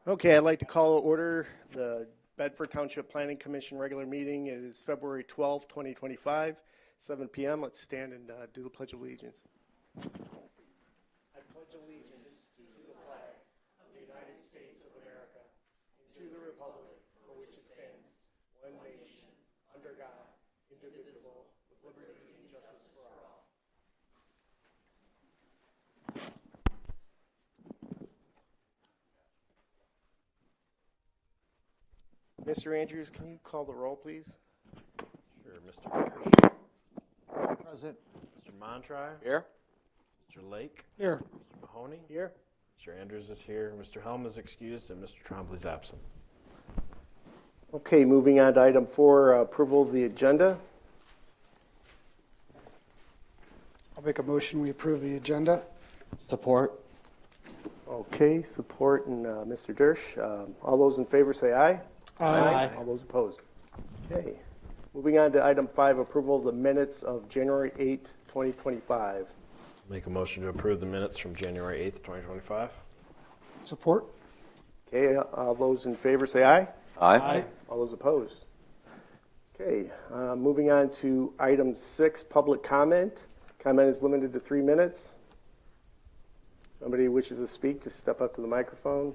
Okay, I'd like to call to order the Bedford Township Planning Commission regular meeting. It is February 12th, 2025, 7 p.m. Let's stand and do the Pledge of Allegiance. I pledge allegiance to the flag of the United States of America and to the republic for which it stands, one nation, under God, indivisible, with liberty and justice for all. Mr. Andrews, can you call the roll, please? Sure. Mr. Kirsch. Present. Mr. Montry. Here. Mr. Lake. Here. Mr. Mahoney. Here. Mr. Andrews is here. Mr. Helm is excused, and Mr. Trombley's absent. Okay, moving on to item 4, approval of the agenda. I'll make a motion. We approve the agenda. Support. Okay, support and Mr. Dersch. All those in favor say aye. Aye. All those opposed. Okay. Moving on to item 5, approval of the minutes of January 8th, 2025. Make a motion to approve the minutes from January 8th, 2025. Support. Okay, all those in favor say aye. Aye. All those opposed. Okay, moving on to item 6, public comment. Comment is limited to 3 minutes. Somebody wishes to speak, just step up to the microphone.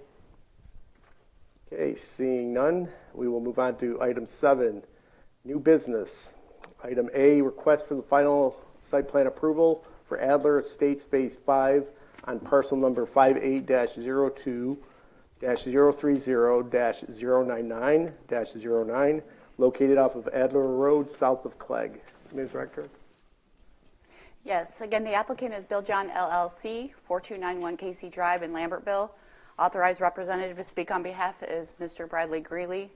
Okay, seeing none, we will move on to item 7, new business. Item A, request for the final site plan approval for Adler Estates Phase 5 on parcel number 58-02-030-099-09, located off of Adler Road, south of Clegg. Ms. Rector? Yes, again, the applicant is Bill John LLC, 4291 Casey Drive in Lambertville. Authorized representative to speak on behalf is Mr. Bradley Greeley.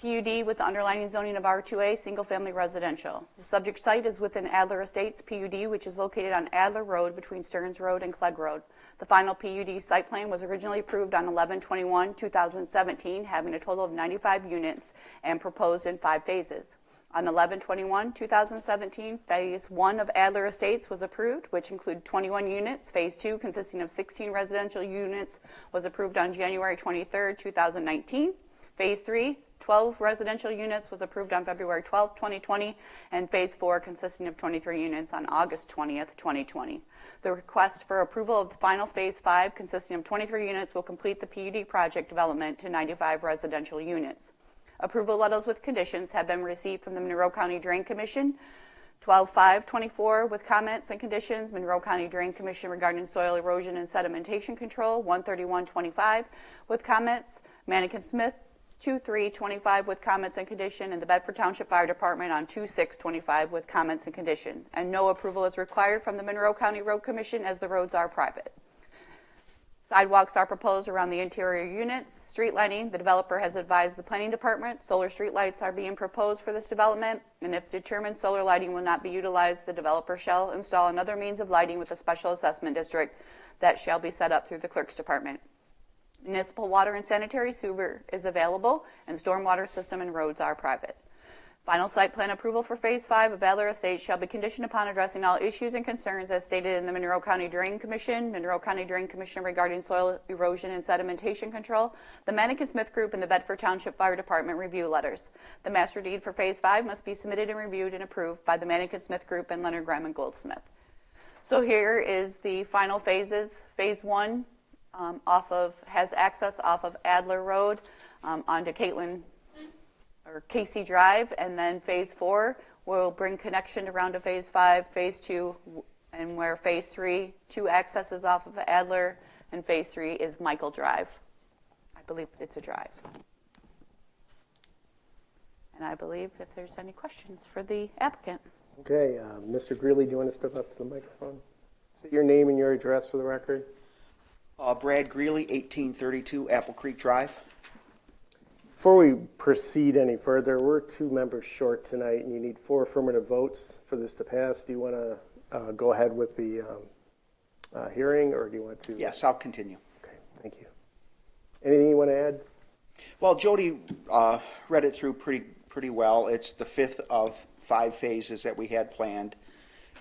PUD with the underlining zoning of R2A, single-family residential. The subject site is within Adler Estates PUD, which is located on Adler Road between Stearns Road and Clegg Road. The final PUD site plan was originally approved on 11/21/2017, having a total of 95 units and proposed in 5 phases. On 11/21/2017, Phase 1 of Adler Estates was approved, which included 21 units. Phase 2, consisting of 16 residential units, was approved on January 23, 2019. Phase 3, 12 residential units, was approved on February 12, 2020, and Phase 4, consisting of 23 units, on August 20th, 2020. The request for approval of the final Phase 5, consisting of 23 units, will complete the PUD project development to 95 residential units. Approval letters with conditions have been received from the Monroe County Drain Commission, 12/5/24 with comments and conditions, Monroe County Drain Commission regarding soil erosion and sedimentation control, 131/25 with comments, Mannequin Smith, 2/3/25 with comments and condition, and the Bedford Township Fire Department on 2/6/25 with comments and condition. And no approval is required from the Monroe County Road Commission as the roads are private. Sidewalks are proposed around the interior units. Street lighting, the developer has advised the planning department solar street lights are being proposed for this development, and if determined solar lighting will not be utilized, the developer shall install another means of lighting with a special assessment district that shall be set up through the clerk's department. Municipal water and sanitary sewer is available, and stormwater system and roads are private. Final site plan approval for Phase 5 of Adler Estates shall be conditioned upon addressing all issues and concerns as stated in the Monroe County Drain Commission, Monroe County Drain Commission regarding soil erosion and sedimentation control, the Mannequin Smith Group, and the Bedford Township Fire Department review letters. The master deed for Phase 5 must be submitted and reviewed and approved by the Mannequin Smith Group and Leonard Graham and Goldsmith. So here is the final phases. Phase 1 has access off of Adler Road onto Casey Drive, and then Phase 4 will bring connection around to Phase 5, Phase 2, and where Phase 3, 2 accesses off of Adler, and Phase 3 is Michael Drive. I believe it's a drive. And I believe if there's any questions for the applicant. Okay, Mr. Greeley, do you want to step up to the microphone? Say your name and your address for the record. Brad Greeley, 1832 Apple Creek Drive. Before we proceed any further, we're 2 members short tonight, and you need 4 affirmative votes for this to pass. Do you want to go ahead with the hearing, or do you want to? Yes, I'll continue. Okay, thank you. Anything you want to add? Well, Jody read it through pretty well. It's the 5th of 5 phases that we had planned,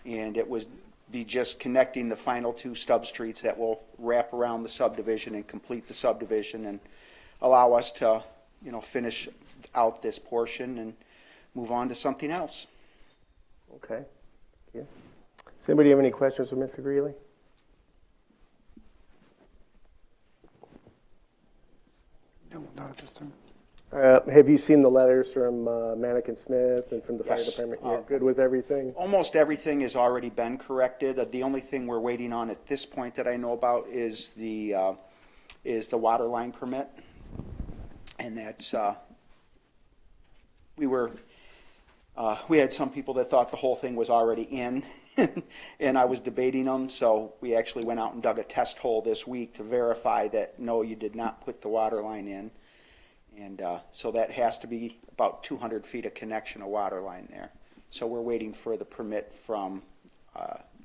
and it was be just connecting the final 2 stub streets that will wrap around the subdivision and complete the subdivision and allow us to, finish out this portion and move on to something else. Okay. Thank you. Does anybody have any questions for Mr. Greeley? No, not at this time. Have you seen the letters from Manick and Smith and from the fire Yes. department? You're good with everything? Almost everything has already been corrected. The only thing we're waiting on at this point that I know about is the water line permit. And that's, we had some people that thought the whole thing was already in, and I was debating them, so we actually went out and dug a test hole this week to verify that, no, you did not put the water line in. And so that has to be about 200 feet of connection of water line there. So we're waiting for the permit from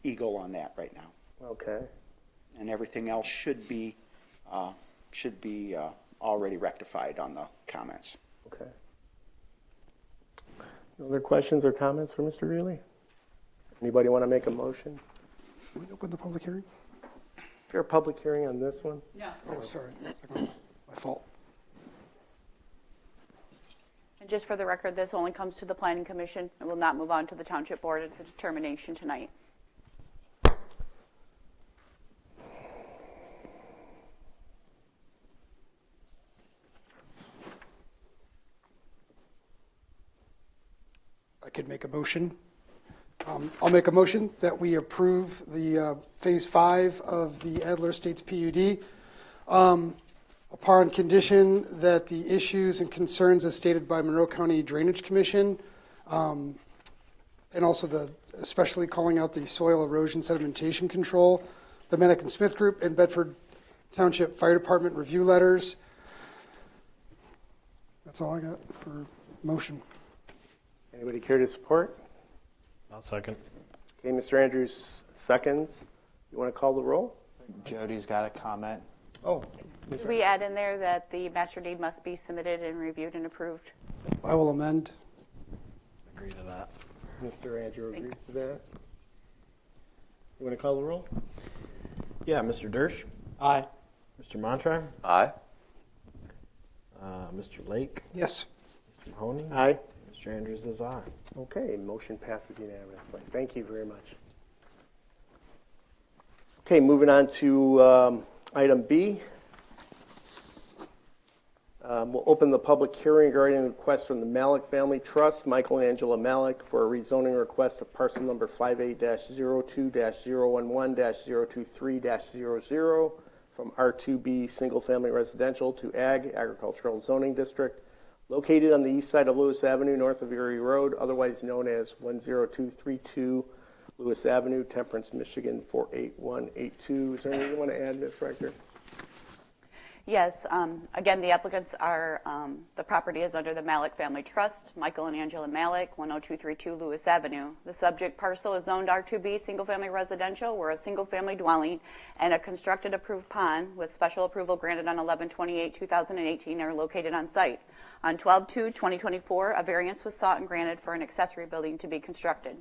Eagle on that right now. Okay. And everything else should be already rectified on the comments. Okay. No other questions or comments for Mr. Greeley? Anybody want to make a motion? Can we open the public hearing? Is there a public hearing on this one? No. Oh, sorry. That's my fault. And just for the record, this only comes to the Planning Commission and will not move on to the Township Board. It's a determination tonight. I could make a motion. I'll make a motion that we approve the Phase 5 of the Adler Estates PUD upon condition that the issues and concerns as stated by Monroe County Drainage Commission, and also especially calling out the soil erosion sedimentation control, the Manick and Smith Group, and Bedford Township Fire Department review letters. That's all I got for motion. Anybody care to support? I'll second. Okay, Mr. Andrews seconds. You want to call the roll? Jody's got a comment. Oh. Did we add in there that the master deed must be submitted and reviewed and approved? I will amend. Agree to that. Mr. Andrew agrees to that. You want to call the roll? Yeah, Mr. Dersch, Aye. Mr. Montreyer, Aye. Mr. Lake, Yes. Mr. Mahoney. Aye. Mr. Andrews is aye. Okay, motion passes unanimously. Thank you very much. Okay, moving on to item B. We'll open the public hearing regarding a request from the Malik Family Trust, Michael and Angela Malik, for a rezoning request of parcel number 58-02-011-023-00 from R2B Single Family Residential to Ag Agricultural Zoning District, located on the east side of Lewis Avenue, north of Erie Road, otherwise known as 10232 Lewis Avenue, Temperance, Michigan 48182. Is there anything you want to add, Ms. Rector? Yes. Again, the applicants are, the property is under the Malik Family Trust, Michael and Angela Malik, 10232 Lewis Avenue. The subject parcel is zoned R2B, single-family residential, where a single-family dwelling and a constructed approved pond with special approval granted on 11/28/2018 are located on site. On 12/2/2024, a variance was sought and granted for an accessory building to be constructed.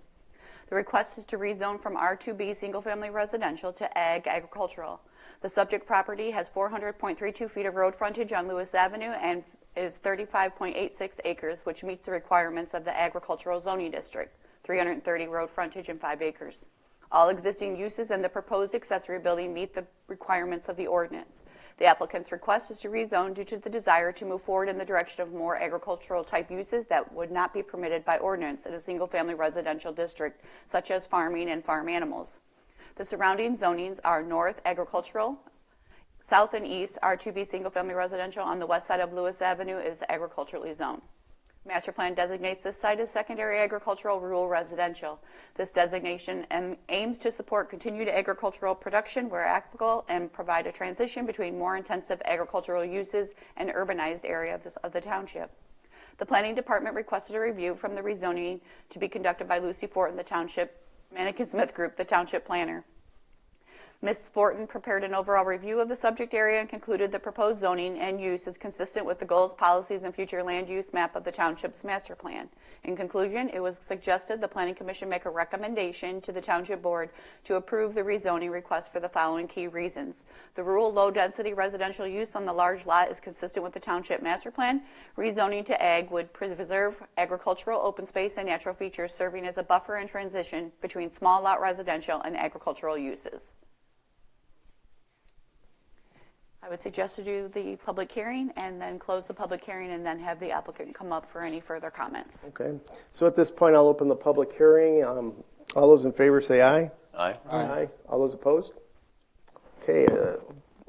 The request is to rezone from R2B single-family residential to Ag agricultural. The subject property has 400.32 feet of road frontage on Lewis Avenue and is 35.86 acres, which meets the requirements of the agricultural zoning district, 330 road frontage and 5 acres. All existing uses and the proposed accessory building meet the requirements of the ordinance. The applicant's request is to rezone due to the desire to move forward in the direction of more agricultural type uses that would not be permitted by ordinance in a single-family residential district, such as farming and farm animals. The surrounding zonings are north agricultural, south and east R2B single-family residential. On the west side of Lewis Avenue is agriculturally zoned. Master plan designates this site as secondary agricultural rural residential. This designation aims to support continued agricultural production where applicable and provide a transition between more intensive agricultural uses and urbanized areas of the township. The Planning Department requested a review from the rezoning to be conducted by Lucy Fort and the Township Manick and Smith Group, the township planner. Ms. Fortin prepared an overall review of the subject area and concluded the proposed zoning and use is consistent with the goals, policies, and future land use map of the township's master plan. In conclusion, it was suggested the Planning Commission make a recommendation to the Township Board to approve the rezoning request for the following key reasons. The rural low-density residential use on the large lot is consistent with the Township master plan. Rezoning to ag would preserve agricultural open space and natural features, serving as a buffer and transition between small lot residential and agricultural uses. I would suggest to do the public hearing and then close the public hearing and then have the applicant come up for any further comments. Okay. So at this point, I'll open the public hearing. All those in favor say aye. Aye. Aye. All those opposed? Okay,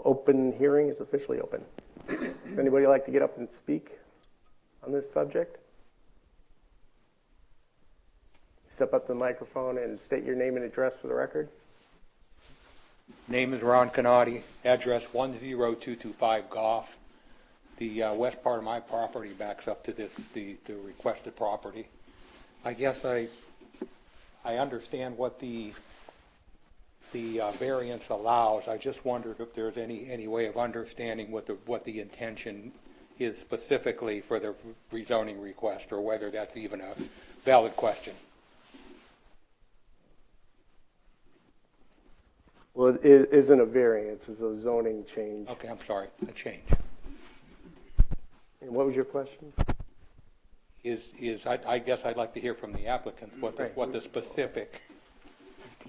open hearing is officially open. Does anybody like to get up and speak on this subject? Step up to the microphone and state your name and address for the record. Name is Ron Canati, address 10225 Goff. The west part of my property backs up to the requested property. I guess I understand what the variance allows. I just wondered if there's any way of understanding what the intention is specifically for the rezoning request, or whether that's even a valid question. Well, it isn't a variance, it's a zoning change. Okay, I'm sorry, a change. And what was your question? I guess I'd like to hear from the applicant what the specific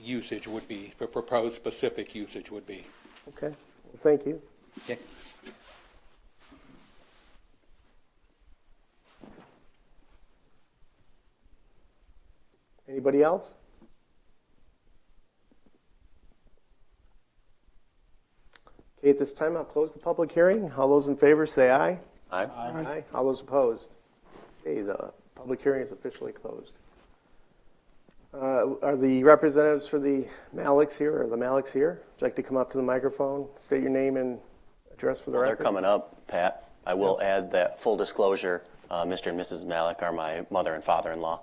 usage would be, the proposed specific usage would be. Okay, well, thank you. Okay. Anybody else? Okay, at this time, I'll close the public hearing. All those in favor say aye. Aye. Aye. All those opposed? Okay, the public hearing is officially closed. Are the representatives for the Maliks here, or the Maliks here? Would you like to come up to the microphone, state your name and address for the They're record? coming up, Pat. I will add that full disclosure, Mr. and Mrs. Malik are my mother and father-in-law.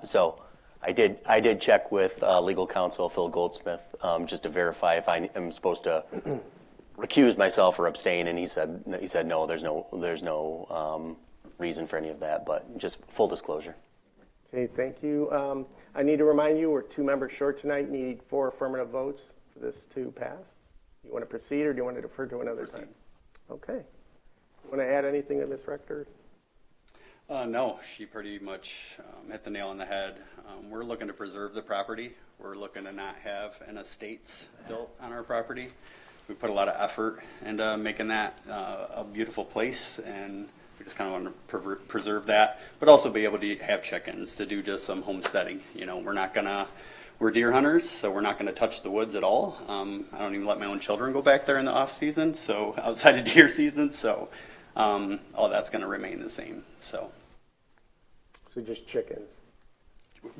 So I did check with legal counsel Phil Goldsmith just to verify if I am supposed to recuse myself or abstain, and he said no, there's no reason for any of that, but just full disclosure. Okay, thank you. I need to remind you, we're 2 members short tonight. Need 4 affirmative votes for this to pass. You want to proceed, or do you want to defer to another time? Okay. You want to add anything to Ms. Rector? No, she pretty much hit the nail on the head. We're looking to preserve the property. We're looking to not have an estates built on our property. We put a lot of effort into making that a beautiful place, and we just kind of want to preserve that, but also be able to have chickens, to do just some homesteading. You know, we're deer hunters, so we're not going to touch the woods at all. I don't even let my own children go back there in the off season, so outside of deer season, so all that's going to remain the same. So just chickens?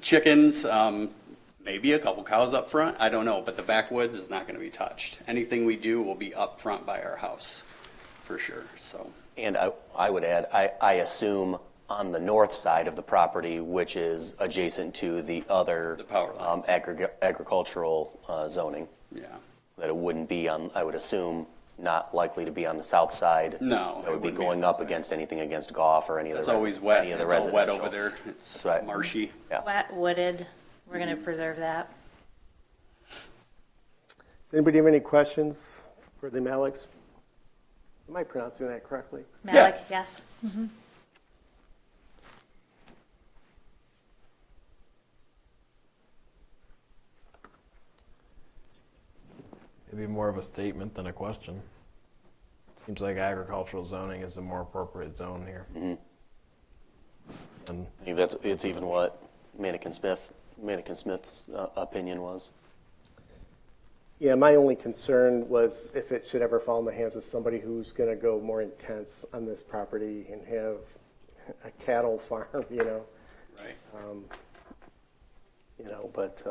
Chickens, maybe a couple cows up front, I don't know, but the backwoods is not going to be touched. Anything we do will be up front by our house, for sure. So. And I would add, I assume on the north side of the property, which is adjacent to the other power lines. agricultural zoning, Yeah. that it wouldn't be on, I would assume, not likely to be on the south side. No, That it would be wouldn't be going on the up side. against anything against golf or any of the It's always wet. any of the It's all wet residential. over there. It's That's right. marshy. Yeah. Wet, wooded, we're going to preserve that. Does anybody have any questions for the Maliks? Am I pronouncing that correctly? Malik, yes. Maybe more of a statement than a question. Seems like agricultural zoning is the more appropriate zone here. Mm-hmm. And I think it's even what Mannequin Smith's opinion was. Yeah, my only concern was if it should ever fall in the hands of somebody who's going to go more intense on this property and have a cattle farm, you know. Right. But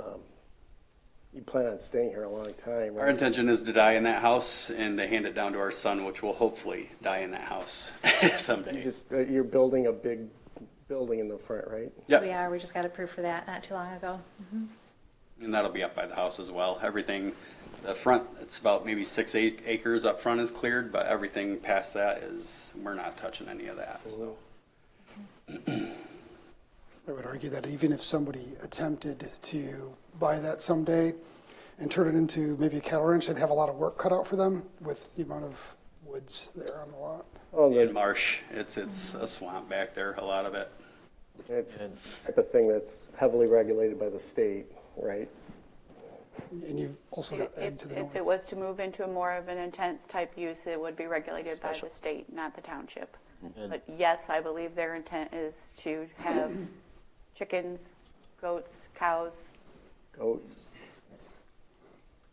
you plan on staying here a long time, right? Our intention is to die in that house and to hand it down to our son, which will hopefully die in that house someday. You're building a big building in the front, right? Yep. We are. We just got approved for that not too long ago. And that'll be up by the house as well. Everything, The front, it's about maybe 6 acres up front is cleared, but everything past that is, we're not touching any of that, so. I would argue that even if somebody attempted to buy that someday and turn it into maybe a cattle ranch, they'd have a lot of work cut out for them with the amount of woods there on the lot. Oh, In marsh, it's a swamp back there, a lot of it. it's the type of thing that's heavily regulated by the state, right? And you've also got ag to the If north. it was to move into a more of an intense type use, it would be regulated by the state, not the township. But yes, I believe their intent is to have chickens, goats, cows. Goats.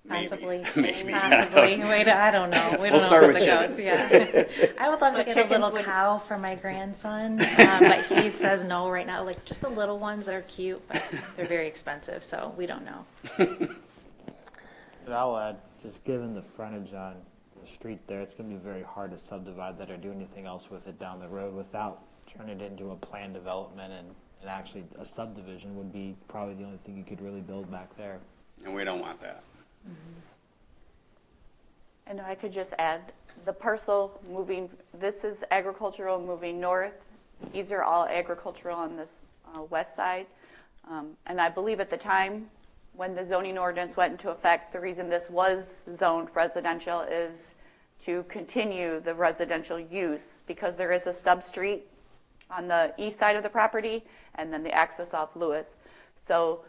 Possibly. Maybe. Possibly. Wait, I don't know. We don't We'll know start about with the goats. chickens. Yeah. I would love to But get a little chickens would- cow for my grandson, but he says no right now. Like just the little ones that are cute, but they're very expensive, so we don't know. But I'll add, just given the frontage on the street there, it's going to be very hard to subdivide that or do anything else with it down the road without turning it into a planned development, and actually a subdivision would be probably the only thing you could really build back there. And we don't want that. And I could just add, the parcel moving, this is agricultural moving north. These are all agricultural on this west side. And I believe at the time when the zoning ordinance went into effect, the reason this was zoned residential is to continue the residential use because there is a stub street on the east side of the property and then the access off Lewis. So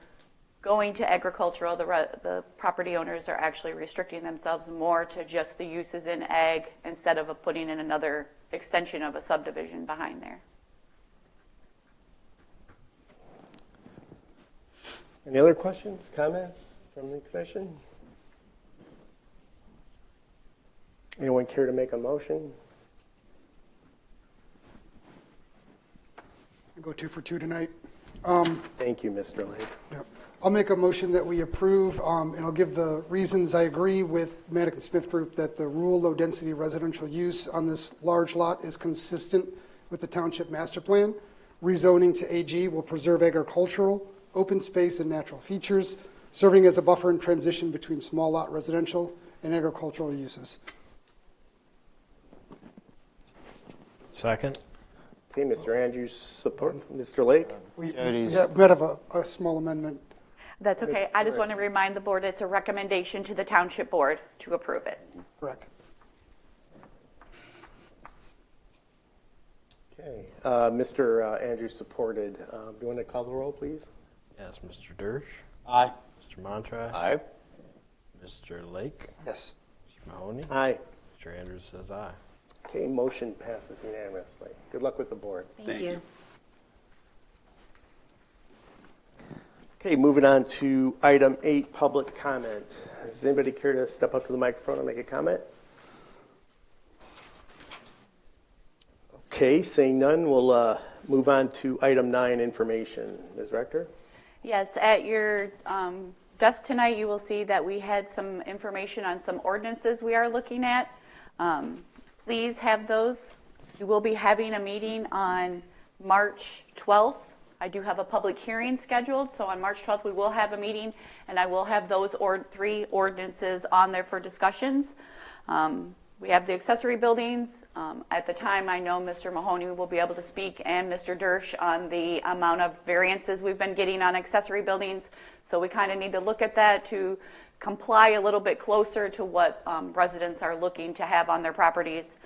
going to agricultural, the property owners are actually restricting themselves more to just the uses in ag instead of putting in another extension of a subdivision behind there. Any other questions, comments from the commission? Anyone care to make a motion? I'll go 2 for 2 tonight. Thank you, Mr. Lake. Yep. I'll make a motion that we approve, and I'll give the reasons. I agree with Maddock and Smith Group that the rural low-density residential use on this large lot is consistent with the township master plan. Rezoning to AG will preserve agricultural, open space, and natural features, serving as a buffer and transition between small lot residential and agricultural uses. Second? Okay, Mr. Andrews, support. Mr. Lake? We Jody's- might have a small amendment. That's okay. I just want to remind the board it's a recommendation to the township board to approve it. Correct. Okay, Mr. Andrews supported. Do you want to call the roll, please? Yes, Mr. Dersch, Aye. Mr. Montre, Aye. Mr. Lake, Yes. Mr. Mahoney. Aye. Mr. Andrews says aye. Okay, motion passes unanimously. Good luck with the board. Thank you. Okay, moving on to item 8, public comment. Does anybody care to step up to the microphone and make a comment? Okay, seeing none, we'll move on to item 9, information. Ms. Rector? Yes, at your desk tonight, you will see that we had some information on some ordinances we are looking at. Please have those. We will be having a meeting on March 12th. I do have a public hearing scheduled, so on March 12th we will have a meeting, and I will have those 3 ordinances on there for discussions. We have the accessory buildings. At the time, I know Mr. Mahoney will be able to speak and Mr. Dersch on the amount of variances we've been getting on accessory buildings. So we kind of need to look at that to comply a little bit closer to what residents are looking to have on their properties.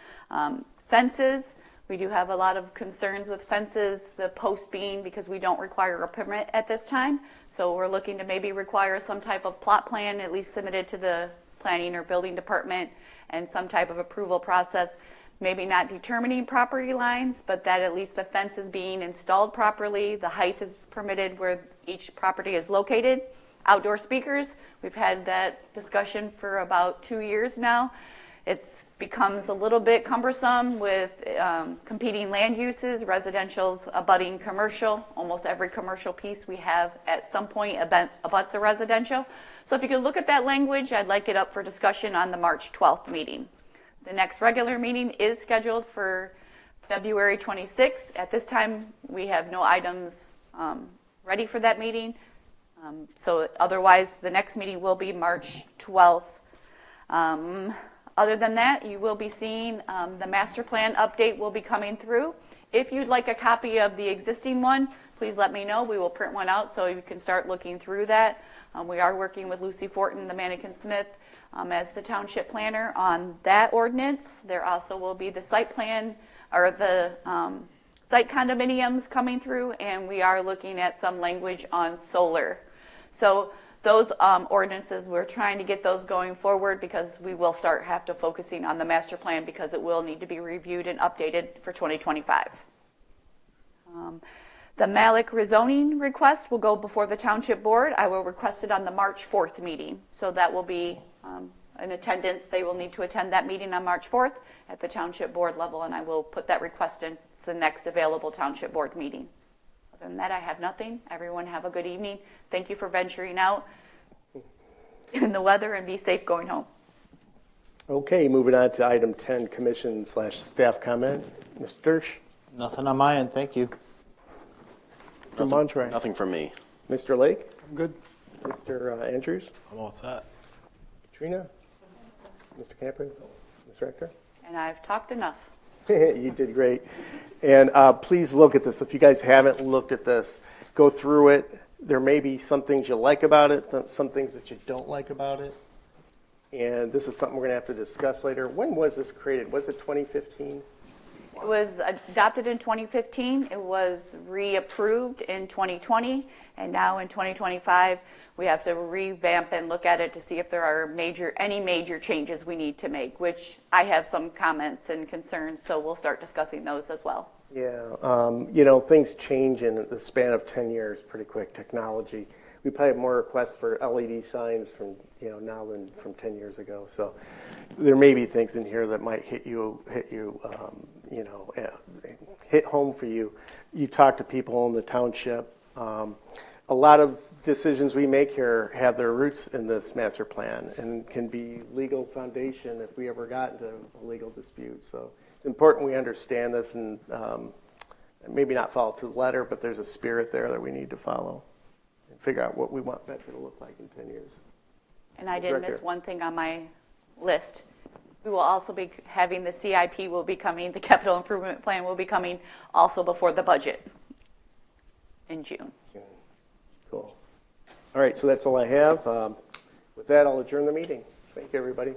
Fences, we do have a lot of concerns with fences, the post beam, because we don't require a permit at this time. So we're looking to maybe require some type of plot plan, at least submitted to the planning or building department, and some type of approval process, maybe not determining property lines, but that at least the fence is being installed properly, the height is permitted where each property is located. Outdoor speakers, we've had that discussion for about 2 years now. It becomes a little bit cumbersome with competing land uses, residential's abutting commercial. Almost every commercial piece we have at some point abuts a residential. So if you could look at that language, I'd like it up for discussion on the March 12th meeting. The next regular meeting is scheduled for February 26th. At this time, we have no items ready for that meeting. So otherwise, the next meeting will be March 12th Other than that, you will be seeing the master plan update will be coming through. If you'd like a copy of the existing one, please let me know. We will print one out so you can start looking through that. We are working with Lucy Fortin, the Mannequin Smith, as the township planner on that ordinance. There also will be the site plan or the site condominiums coming through, and we are looking at some language on solar. So those ordinances, we're trying to get those going forward because we will have to focusing on the master plan because it will need to be reviewed and updated for 2025. The Malik rezoning request will go before the township board. I will request it on the March 4th meeting. So that will be in attendance. They will need to attend that meeting on March 4th at the township board level, and I will put that request in the next available township board meeting. Other than that, I have nothing. Everyone have a good evening. Thank you for venturing out in the weather and be safe going home. Okay, moving on to item 10, commission/staff comment. Ms. Dersch? Nothing on my end, thank you. Mr. Montre? Nothing from me. Mr. Lake? I'm good. Mr. Andrews? I'm all set. Katrina? Mr. Camper? Ms. Rector? And I've talked enough. You did great. And please look at this. If you guys haven't looked at this, go through it. There may be some things you like about it, some things that you don't like about it. And this is something we're going to have to discuss later. When was this created? Was it 2015? It was adopted in 2015. It was reapproved in 2020. And now in 2025, we have to revamp and look at it to see if there are any major changes we need to make, which I have some comments and concerns, so we'll start discussing those as well. Yeah, things change in the span of 10 years pretty quick, technology. We probably have more requests for LED signs from now than from 10 years ago. So there may be things in here that might hit home for you. You talk to people in the township. A lot of decisions we make here have their roots in this master plan and can be legal foundation if we ever got into a legal dispute. So it's important we understand this and maybe not follow to the letter, but there's a spirit there that we need to follow and figure out what we want Bedford to look like in 10 years. And I did miss one thing on my list. We will also be having the CIP will be coming, the capital improvement plan will be coming also before the budget in June. Cool. All right, so that's all I have. With that, I'll adjourn the meeting. Thank you, everybody.